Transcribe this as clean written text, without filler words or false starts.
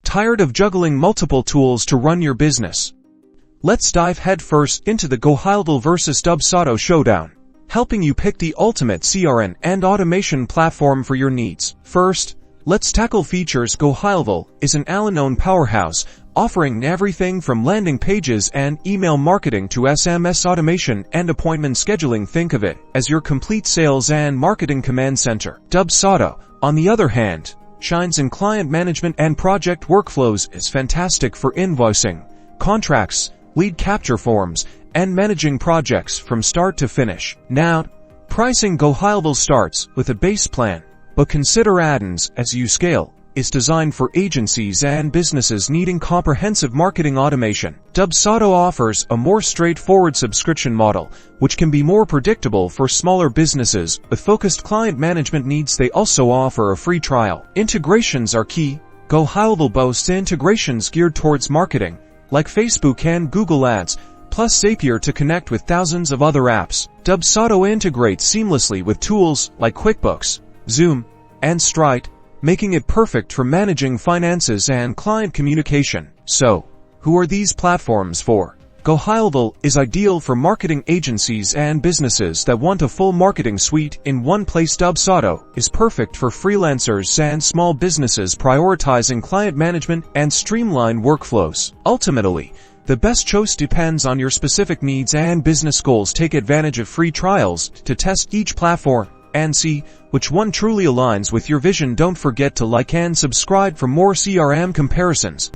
Tired of juggling multiple tools to run your business? Let's dive headfirst into the Gohighlevel vs Dubsado showdown, helping you pick the ultimate CRM and automation platform for your needs. First, let's tackle features. Gohighlevel is an all-in-one powerhouse, offering everything from landing pages and email marketing to SMS automation and appointment scheduling. Think of it as your complete sales and marketing command center. Dubsado, on the other hand, shines in client management and project workflows. Is fantastic for invoicing, contracts, lead capture forms, and managing projects from start to finish. Now, pricing. Gohighlevel starts with a base plan, but consider add-ons as you scale. Is designed for agencies and businesses needing comprehensive marketing automation. Dubsado offers a more straightforward subscription model, which can be more predictable for smaller businesses with focused client management needs. They also offer a free trial. Integrations are key. Gohighlevel boasts integrations geared towards marketing, like Facebook and Google Ads, plus Zapier to connect with thousands of other apps. Dubsado integrates seamlessly with tools like QuickBooks, Zoom, and Stripe, making it perfect for managing finances and client communication. So, who are these platforms for? Gohighlevel is ideal for marketing agencies and businesses that want a full marketing suite in one place. Dubsado is perfect for freelancers and small businesses prioritizing client management and streamline workflows. Ultimately, the best choice depends on your specific needs and business goals. Take advantage of free trials to test each platform and see which one truly aligns with your vision. Don't forget to like and subscribe for more CRM comparisons.